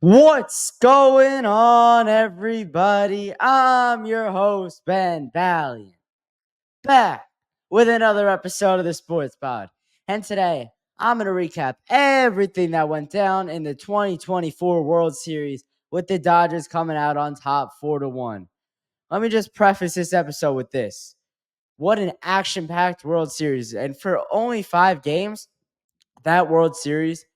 What's going on, everybody? I'm your host, Ben Valiant, back with another episode of the Sports Pod. And today, I'm going to recap everything that went down in the 2024 World Series with the Dodgers coming out on top 4-1. Let me just preface this episode with this. What an action-packed World Series. And for only 5 games, that World Series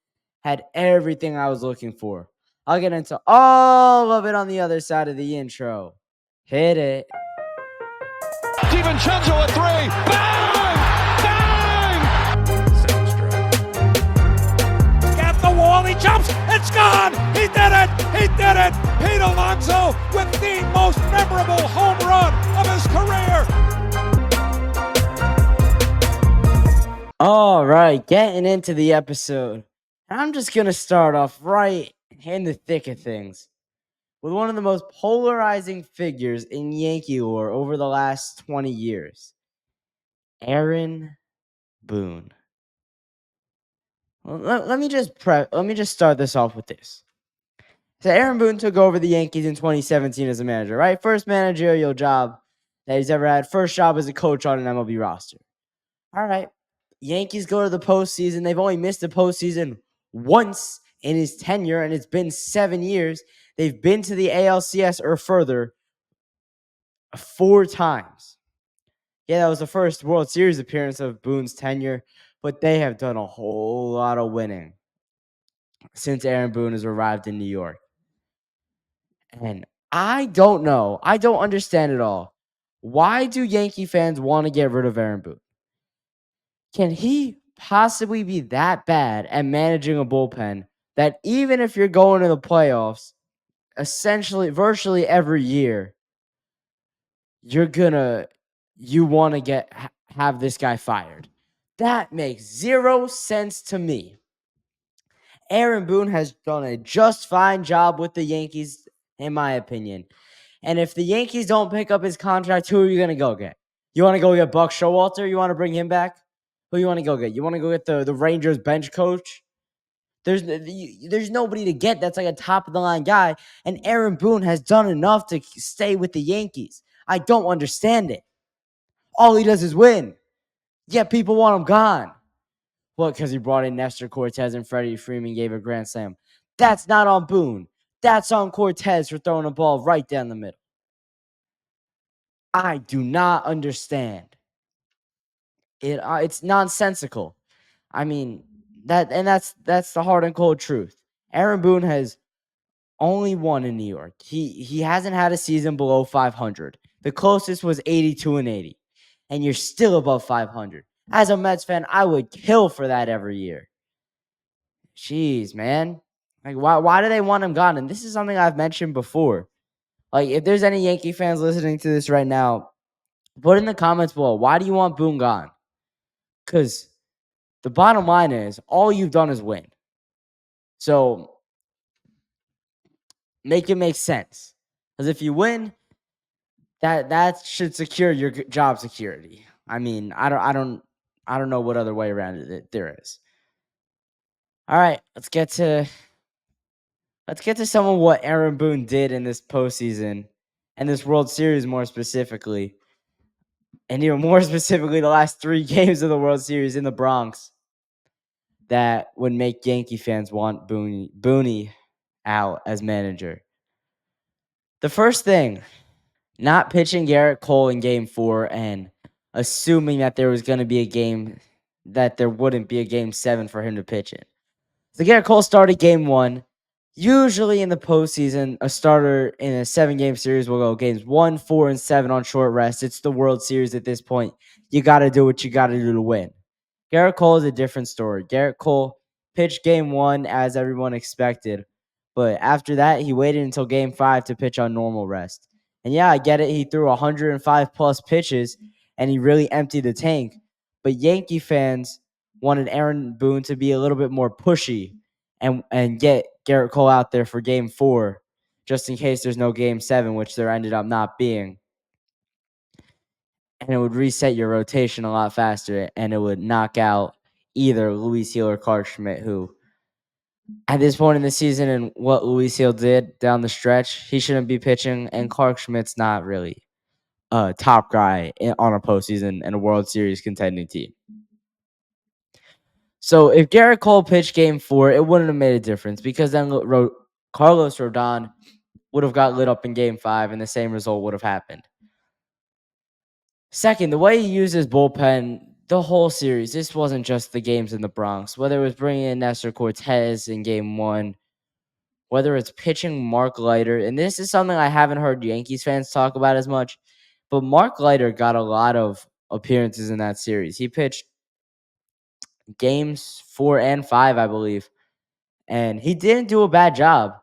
had everything I was looking for. I'll get into all of it on the other side of the intro. Hit it. DiVincenzo at 3. Bang! Bang! At the wall, he jumps. It's gone. He did it. He did it. Pete Alonso with the most memorable home run of his career. All right, getting into the episode. I'm just going to start off right in the thick of things with one of the most polarizing figures in Yankee lore over the last 20 years, Aaron Boone. Well, let me just start this off with this. So Aaron Boone took over the Yankees in 2017 as a manager, right? First managerial job that he's ever had. First job as a coach on an MLB roster. All right. Yankees go to the postseason. They've only missed the postseason once in his tenure, and it's been 7 years. They've been to the ALCS or further 4 times. Yeah, that was the first World Series appearance of Boone's tenure, but they have done a whole lot of winning since Aaron Boone has arrived in New York. And I don't know. I don't understand it all. Why do Yankee fans want to get rid of Aaron Boone? Can he possibly be that bad at managing a bullpen that even if you're going to the playoffs, essentially, virtually every year, you want to have this guy fired? That makes zero sense to me. Aaron Boone has done a just fine job with the Yankees, in my opinion. And if the Yankees don't pick up his contract, who are you going to go get? You want to go get Buck Showalter? You want to bring him back? Who you want to go get? You want to go get the Rangers bench coach? There's nobody to get that's like a top-of-the-line guy, and Aaron Boone has done enough to stay with the Yankees. I don't understand it. All he does is win. Yet people want him gone. What, because he brought in Nestor Cortez and Freddie Freeman gave a grand slam? That's not on Boone. That's on Cortez for throwing a ball right down the middle. I do not understand. It's nonsensical. I mean, that's the hard and cold truth. Aaron Boone has only won in New York. He hasn't had a season below 500. The closest was 82-80. And you're still above 500. As a Mets fan, I would kill for that every year. Jeez, man. Like, why do they want him gone? And this is something I've mentioned before. Like, if there's any Yankee fans listening to this right now, put in the comments below, why do you want Boone gone? Because the bottom line is, all you've done is win. So, make it make sense. Because if you win, that should secure your job security. I mean, I don't know what other way around it there is. All right, let's get to some of what Aaron Boone did in this postseason and this World Series more specifically. And even more specifically, the last 3 games of the World Series in the Bronx that would make Yankee fans want Booney out as manager. The first thing, not pitching Garrett Cole in Game 4 and assuming that there was going to be a game, that there wouldn't be a Game 7 for him to pitch in. So Garrett Cole started Game 1. Usually in the postseason, a starter in a 7-game series will go games 1, 4, and 7 on short rest. It's the World Series at this point. You got to do what you got to do to win. Garrett Cole is a different story. Garrett Cole pitched Game 1 as everyone expected. But after that, he waited until Game 5 to pitch on normal rest. And yeah, I get it. He threw 105-plus pitches, and he really emptied the tank. But Yankee fans wanted Aaron Boone to be a little bit more pushy and get Garrett Cole out there for Game 4, just in case there's no Game 7, which there ended up not being. And it would reset your rotation a lot faster, and it would knock out either Luis Gil or Clarke Schmidt, who at this point in the season and what Luis Hill did down the stretch, he shouldn't be pitching. And Clark Schmidt's not really a top guy on a postseason and a World Series contending team. So if Garrett Cole pitched Game 4, it wouldn't have made a difference because then Carlos Rodon would have got lit up in Game 5 and the same result would have happened. Second, the way he used his bullpen the whole series, this wasn't just the games in the Bronx. Whether it was bringing in Nestor Cortez in Game 1, whether it's pitching Mark Leiter, and this is something I haven't heard Yankees fans talk about as much, but Mark Leiter got a lot of appearances in that series. He pitched Games 4 and 5, I believe, and he didn't do a bad job.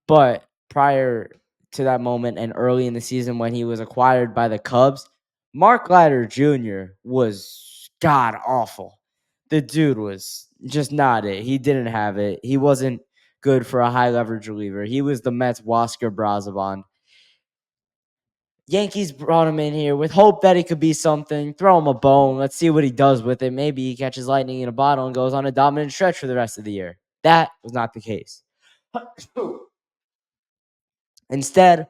But prior to that moment and early in the season when he was acquired by the Cubs, Mark Leiter Jr. was god awful. The dude was just not it. He didn't have it. He wasn't good for a high leverage reliever. He was the Mets' Oscar Brazabon. Yankees brought him in here with hope that he could be something. Throw him a bone. Let's see what he does with it. Maybe he catches lightning in a bottle and goes on a dominant stretch for the rest of the year. That was not the case. Instead,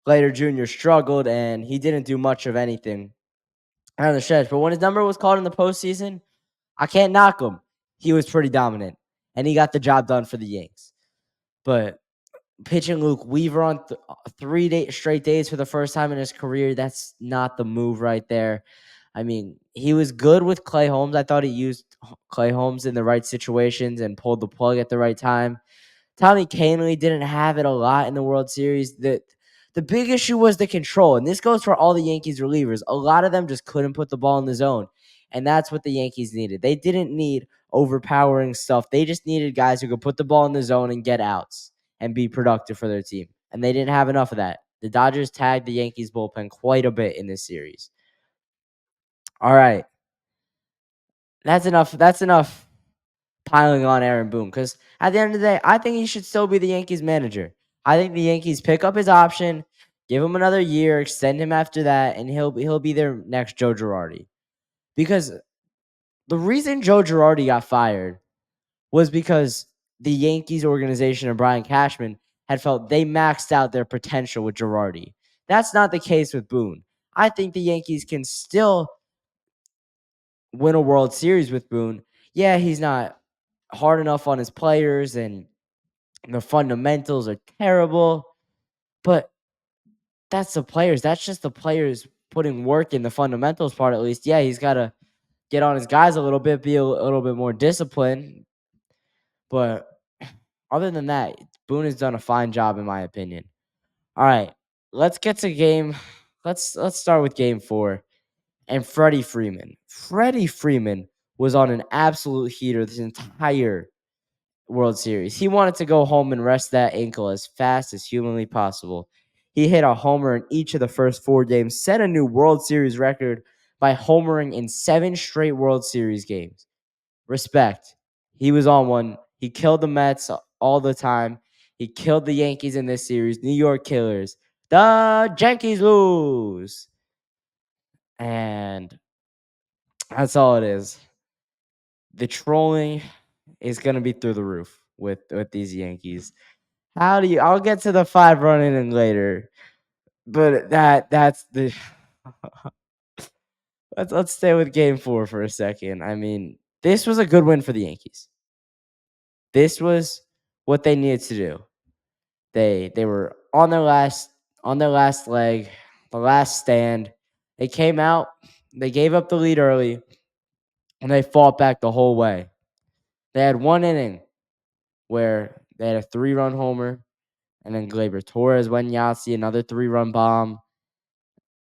Leiter Jr. struggled and he didn't do much of anything on the stretch. But when his number was called in the postseason, I can't knock him. He was pretty dominant and he got the job done for the Yanks. But pitching Luke Weaver on 3 straight days for the first time in his career, that's not the move right there. I mean, he was good with Clay Holmes. I thought he used Clay Holmes in the right situations and pulled the plug at the right time. Tommy Kahnle didn't have it a lot in the World Series. The big issue was the control, and this goes for all the Yankees relievers. A lot of them just couldn't put the ball in the zone, and that's what the Yankees needed. They didn't need overpowering stuff. They just needed guys who could put the ball in the zone and get outs and be productive for their team, and they didn't have enough of that. The Dodgers tagged the Yankees bullpen quite a bit in this series. All right. That's enough piling on Aaron Boone, because at the end of the day, I think he should still be the Yankees manager. I think the Yankees pick up his option, give him another year, extend him after that, and he'll be their next Joe Girardi. Because the reason Joe Girardi got fired was because the Yankees organization and Brian Cashman had felt they maxed out their potential with Girardi. That's not the case with Boone. I think the Yankees can still win a World Series with Boone. Yeah, he's not hard enough on his players and the fundamentals are terrible, but that's the players. That's just the players putting work in the fundamentals part, at least. Yeah, he's got to get on his guys a little bit, be a little bit more disciplined. But other than that, Boone has done a fine job, in my opinion. All right, let's get to game. Let's start with Game 4 and Freddie Freeman. Freddie Freeman was on an absolute heater this entire World Series. He wanted to go home and rest that ankle as fast as humanly possible. He hit a homer in each of the first 4 games, set a new World Series record by homering in 7 straight World Series games. Respect. He was on one. He killed the Mets all the time. He killed the Yankees in this series. New York Killers. The Yankees lose. And that's all it is. The trolling is going to be through the roof with these Yankees. I'll get to the 5-run inning later. But that's the let's stay with Game 4 for a second. I mean, this was a good win for the Yankees. This was what they needed to do. They were on their last leg, the last stand. They came out, they gave up the lead early, and they fought back the whole way. They had 1 inning where they had a 3-run homer, and then Gleyber Torres went Yahtzee, another 3-run bomb.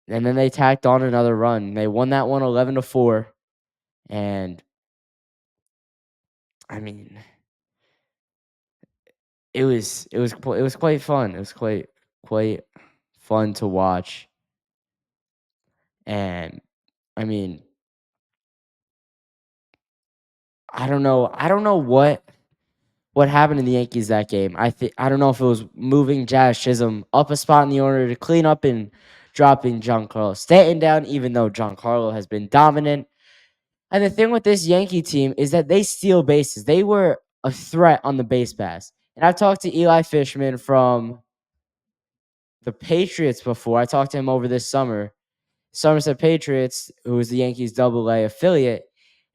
And then they tacked on another run. They won that one 11-4. And I mean, it was quite fun. It was quite fun to watch. And I mean, I don't know what happened in the Yankees that game. I don't know if it was moving Jazz Chisholm up a spot in the order to clean up and dropping Giancarlo Stanton down, even though Giancarlo has been dominant. And the thing with this Yankee team is that they steal bases. They were a threat on the base pass. And I've talked to Eli Fishman from the Patriots before. I talked to him over this summer. Somerset Patriots, who is the Yankees Double-A affiliate,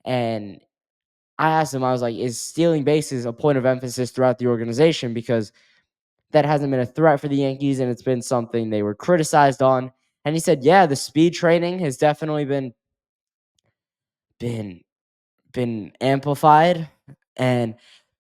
and I asked him, I was like, is stealing bases a point of emphasis throughout the organization? Because that hasn't been a threat for the Yankees, and it's been something they were criticized on. And he said, yeah, the speed training has definitely been amplified. And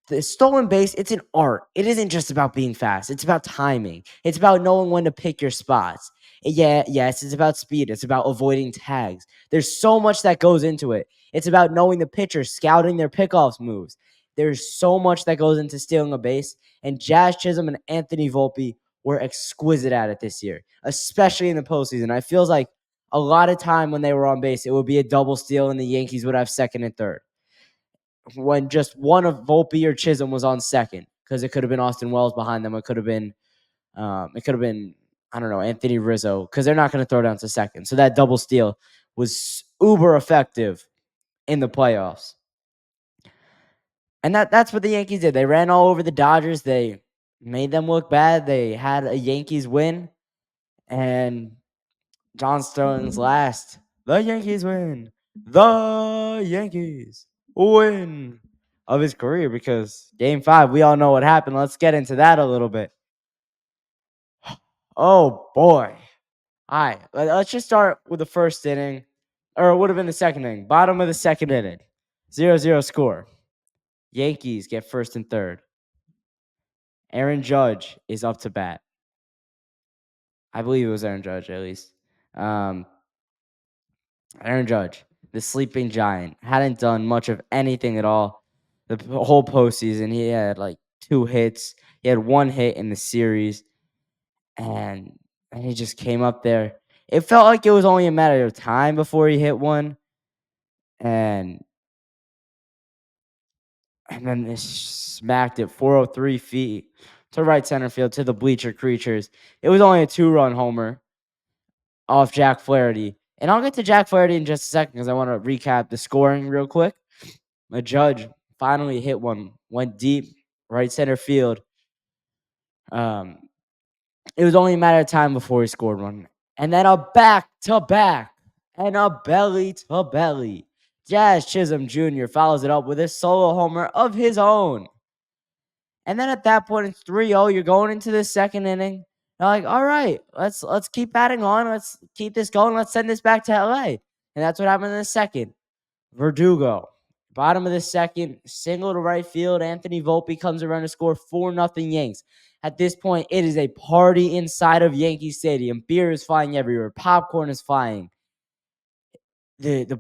the stolen base, it's an art. It isn't just about being fast. It's about timing. It's about knowing when to pick your spots. Yes, it's about speed. It's about avoiding tags. There's so much that goes into it. It's about knowing the pitcher, scouting their pickoffs moves. There's so much that goes into stealing a base. And Jazz Chisholm and Anthony Volpe were exquisite at it this year, especially in the postseason. I feels like a lot of time when they were on base, it would be a double steal and the Yankees would have second and third. When just one of Volpe or Chisholm was on second, because it could have been Austin Wells behind them. It could have been, I don't know, Anthony Rizzo, because they're not going to throw down to second. So that double steal was uber effective in the playoffs. And that's what the Yankees did. They ran all over the Dodgers. They made them look bad. They had a Yankees win. And John Sterling's last. The Yankees win. The Yankees win of his career, because Game 5, we all know what happened. Let's get into that a little bit. Oh, boy. All right, let's just start with the first inning, or it would have been the second inning. Bottom of the second inning, 0-0 score. Yankees get first and third. Aaron Judge is up to bat. I believe it was Aaron Judge, at least. Aaron Judge, the sleeping giant, hadn't done much of anything at all the whole postseason. He had like 2 hits. He had 1 hit in the series, and he just came up there. It felt like it was only a matter of time before he hit one, and then they smacked it 403 feet to right center field to the bleacher creatures. It was only a 2-run homer off Jack Flaherty. And I'll get to Jack Flaherty in just a second because I want to recap the scoring real quick. The Judge finally hit one, went deep, right center field. It was only a matter of time before he scored one. And then a back-to-back and a belly-to-belly. Jazz Chisholm Jr. follows it up with a solo homer of his own. And then at that point, it's 3-0. You're going into the second inning. You're like, all right, let's keep adding on. Let's keep this going. Let's send this back to LA. And that's what happened in the second. Verdugo, bottom of the second, single to right field. Anthony Volpe comes around to score 4-0 Yanks. At this point, it is a party inside of Yankee Stadium. Beer is flying everywhere. Popcorn is flying. The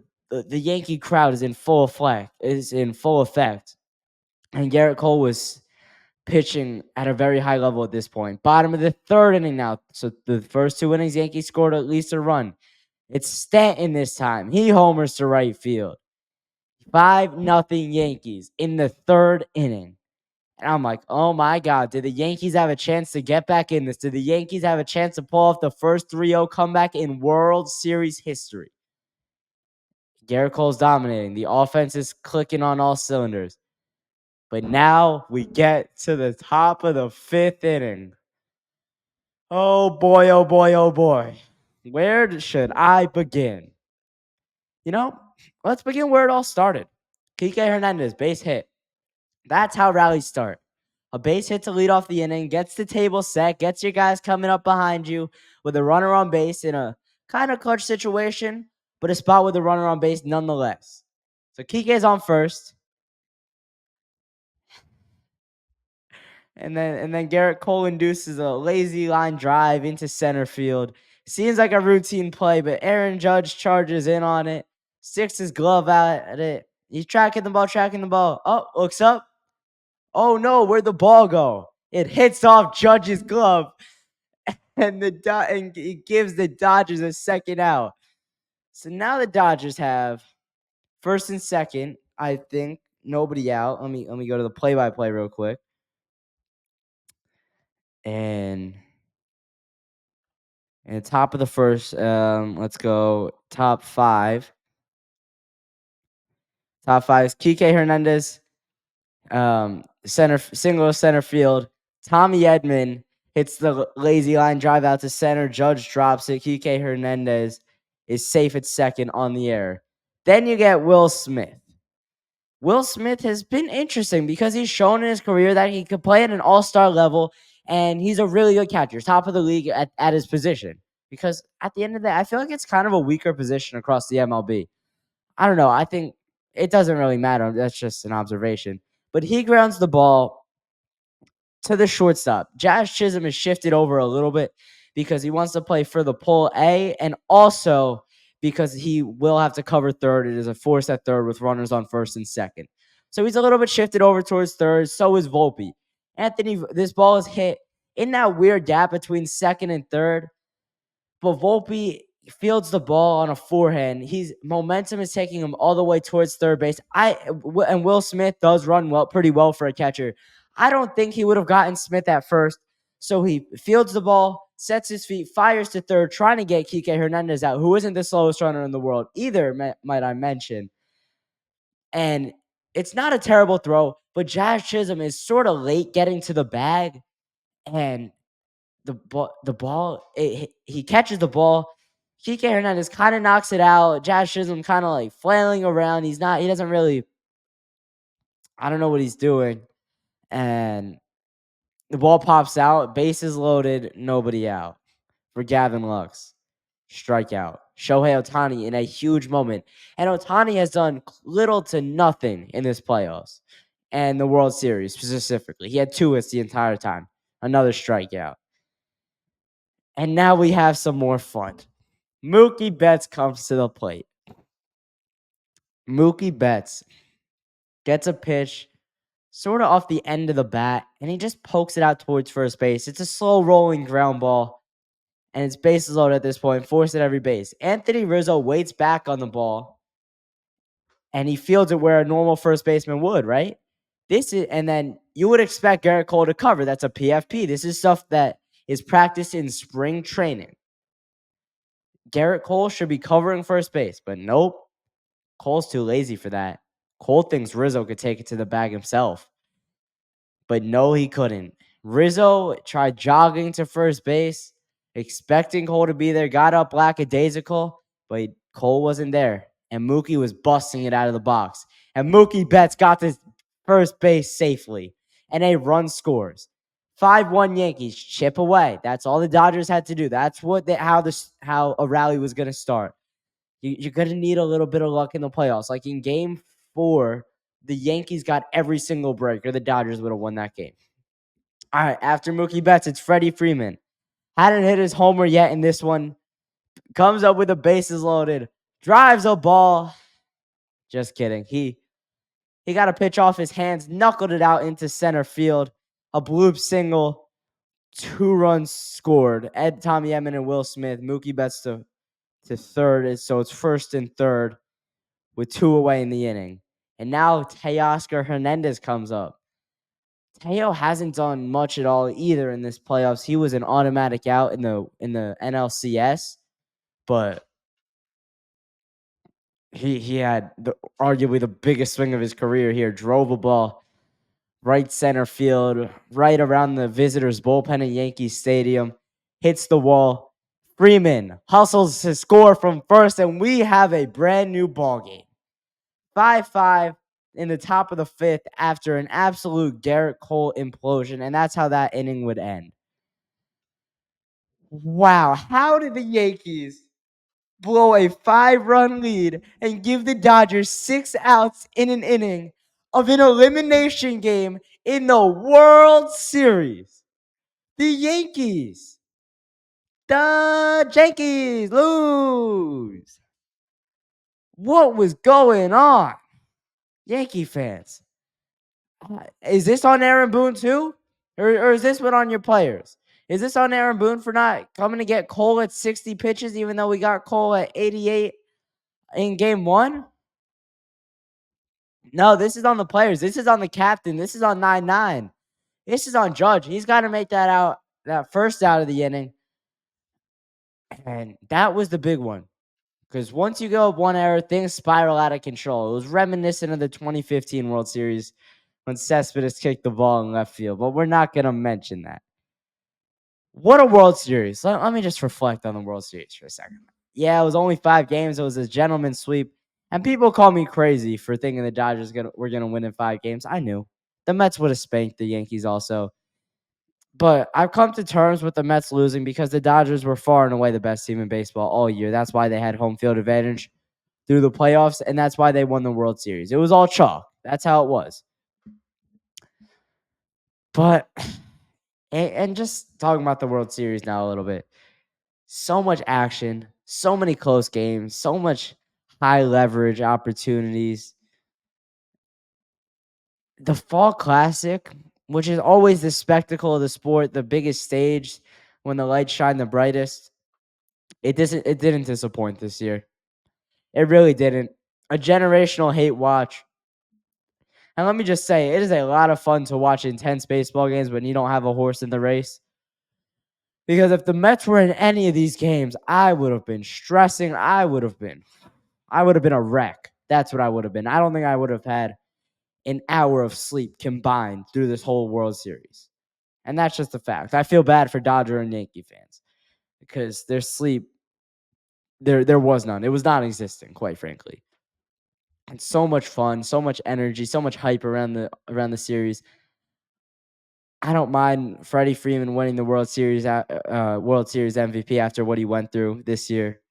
Yankee crowd is in full effect. And Garrett Cole was pitching at a very high level at this point. Bottom of the third inning now. So the first 2 innings, Yankees scored at least a run. It's Stanton this time. He homers to right field. 5-0 Yankees in the third inning. And I'm like, oh my God, did the Yankees have a chance to get back in this? Did the Yankees have a chance to pull off the first 3-0 comeback in World Series history? Garrett Cole's dominating. The offense is clicking on all cylinders. But now we get to the top of the 5th inning. Oh boy, oh boy, oh boy. Where should I begin? Let's begin where it all started. Kike Hernandez, base hit. That's how rallies start. A base hit to lead off the inning, gets the table set, gets your guys coming up behind you with a runner on base in a kind of clutch situation, but a spot with a runner on base nonetheless. So Kike is on first. And then Garrett Cole induces a lazy line drive into center field. Seems like a routine play, but Aaron Judge charges in on it, sticks his glove out at it. He's tracking the ball. Oh, looks up. Oh no, where'd the ball go? It hits off Judge's glove, and it gives the Dodgers a second out. So now the Dodgers have first and second, I think, nobody out. Let me go to the play-by-play real quick. And in the top of the first, let's go top 5. Top 5 is Kike Hernandez. Single center field. Tommy Edman hits the lazy line drive out to center. Judge drops it. Kike Hernandez is safe at second on the air. Then you get Will Smith. Will Smith has been interesting because he's shown in his career that he could play at an all-star level, and he's a really good catcher, top of the league at his position. Because at the end of the day, I feel like it's kind of a weaker position across the MLB. I don't know. I think it doesn't really matter. That's just an observation. But he grounds the ball to the shortstop. Jazz Chisholm is shifted over a little bit because he wants to play for the pull A, and also because he will have to cover third. It is a force at third with runners on first and second. So he's a little bit shifted over towards third. So is Volpe. This ball is hit in that weird gap between second and third. But Volpe fields the ball on a forehand. Momentum is taking him all the way towards third base. And Will Smith does run pretty well for a catcher. I don't think he would have gotten Smith at first. So he fields the ball, sets his feet, fires to third, trying to get Kike Hernandez out, who isn't the slowest runner in the world either, might I mention. And it's not a terrible throw, but Jazz Chisholm is sort of late getting to the bag, and the ball, he catches the ball. Kike Hernandez kind of knocks it out. Jazz Chisholm kind of like flailing around. He doesn't really, I don't know what he's doing. And the ball pops out, bases loaded, nobody out for Gavin Lux. Strikeout. Shohei Ohtani in a huge moment. And Ohtani has done little to nothing in this playoffs and the World Series specifically. He had 2 hits the entire time. Another strikeout. And now we have some more fun. Mookie Betts comes to the plate. Mookie Betts gets a pitch sort of off the end of the bat, and he just pokes it out towards first base. It's a slow rolling ground ball, and it's bases loaded at this point, forced at every base. Anthony Rizzo waits back on the ball, and he fields it where a normal first baseman would, right? And then you would expect Garrett Cole to cover. That's a PFP. This is stuff that is practiced in spring training. Garrett Cole should be covering first base, but nope. Cole's too lazy for that. Cole thinks Rizzo could take it to the bag himself. But no, he couldn't. Rizzo tried jogging to first base, expecting Cole to be there, got up lackadaisical, but Cole wasn't there. And Mookie was busting it out of the box. And Mookie Betts got to first base safely. And a run scores. 5-1 Yankees, chip away. That's all the Dodgers had to do. That's how a rally was going to start. You're going to need a little bit of luck in the playoffs. Like in Game 4, the Yankees got every single break, or the Dodgers would have won that game. All right, after Mookie Betts, it's Freddie Freeman. Hadn't hit his homer yet in this one. Comes up with the bases loaded. Drives a ball. Just kidding. He got a pitch off his hands, knuckled it out into center field. A bloop single. 2 runs scored. Tommy Edman and Will Smith. Mookie Betts to third. So it's first and third with 2 away in the inning. And now Teoscar Hernandez comes up. Teo hasn't done much at all either in this playoffs. He was an automatic out in the NLCS, but he had arguably the biggest swing of his career here. Drove a ball right center field, right around the visitors' bullpen at Yankee Stadium. Hits the wall. Freeman hustles to score from first, and we have a brand new ball game. 5-5 in the top of the 5th after an absolute Garrett Cole implosion, and that's how that inning would end. Wow, how did the Yankees blow a 5-run lead and give the Dodgers 6 outs in an inning of an elimination game in the World Series? The Yankees lose. What was going on? Yankee fans. Is this on Aaron Boone too? Or is this one on your players? Is this on Aaron Boone for not coming to get Cole at 60 pitches, even though we got Cole at 88 in Game 1? No, this is on the players. This is on the captain. This is on 9-9. This is on Judge. He's got to make that first out of the inning. And that was the big one. Because once you go up one error, things spiral out of control. It was reminiscent of the 2015 World Series when Cespedes kicked the ball in left field, but we're not going to mention that. What a World Series. Let me just reflect on the World Series for a second. Yeah, it was only 5 games. It was a gentleman's sweep. And people call me crazy for thinking the Dodgers were going to win in 5 games. I knew. The Mets would have spanked the Yankees also. But I've come to terms with the Mets losing because the Dodgers were far and away the best team in baseball all year. That's why they had home field advantage through the playoffs, and that's why they won the World Series. It was all chalk. That's how it was. But, and just talking about the World Series now a little bit. So much action, so many close games, so much high leverage opportunities. The Fall Classic, which is always the spectacle of the sport, the biggest stage when the lights shine the brightest, it didn't disappoint this year. It really didn't. A generational hate watch. And let me just say, it is a lot of fun to watch intense baseball games when you don't have a horse in the race. Because if the Mets were in any of these games, I would have been stressing. I would have been a wreck. That's what I would have been. I don't think I would have had an hour of sleep combined through this whole World Series. And that's just a fact. I feel bad for Dodger and Yankee fans because their sleep, there was none. It was non-existent, quite frankly. And so much fun, so much energy, so much hype around the series. I don't mind Freddie Freeman winning the World Series MVP after what he went through this year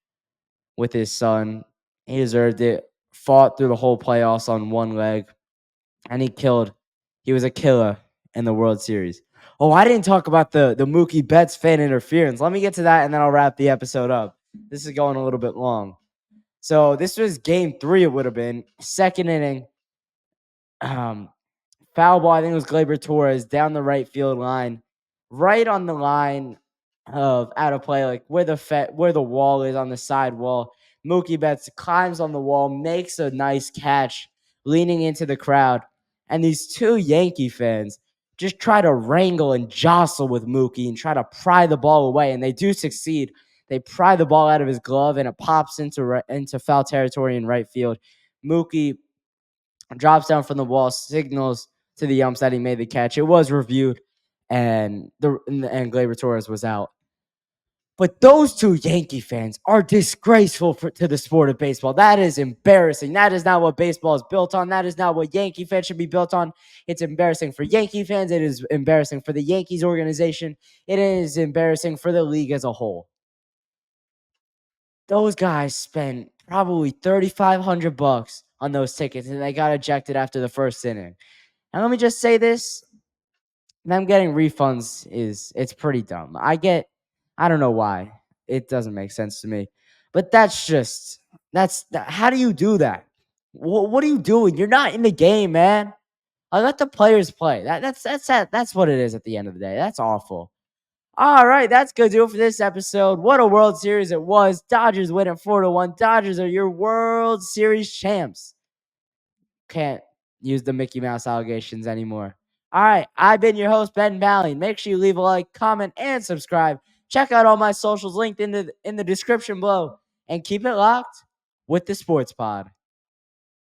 with his son. He deserved it. Fought through the whole playoffs on one leg, and he was a killer in the World Series. Oh, I didn't talk about the Mookie Betts fan interference. Let me get to that, and then I'll wrap the episode up. This is going a little bit long. So this was game 3, it would have been. Second inning. Foul ball, I think it was Gleyber Torres down the right field line, right on the line of out of play, like where the wall is on the side wall. Mookie Betts climbs on the wall, makes a nice catch, leaning into the crowd. And these 2 Yankee fans just try to wrangle and jostle with Mookie and try to pry the ball away. And they do succeed. They pry the ball out of his glove, and it pops into foul territory in right field. Mookie drops down from the wall, signals to the umps that he made the catch. It was reviewed, and Gleyber Torres was out. But those 2 Yankee fans are disgraceful to the sport of baseball. That is embarrassing. That is not what baseball is built on. That is not what Yankee fans should be built on. It's embarrassing for Yankee fans. It is embarrassing for the Yankees organization. It is embarrassing for the league as a whole. Those guys spent probably $3,500 on those tickets, and they got ejected after the first inning. And let me just say this. Them getting refunds it's pretty dumb. I don't know why. It doesn't make sense to me. But how do you do that? What are you doing? You're not in the game, man. I let the players play. That's what it is at the end of the day. That's awful. All right, that's going to do it for this episode. What a World Series it was. Dodgers win at 4-1. Dodgers are your World Series champs. Can't use the Mickey Mouse allegations anymore. All right, I've been your host, Ben Bally. Make sure you leave a like, comment, and subscribe. Check out all my socials linked in the description below. And keep it locked with the Sports Pod.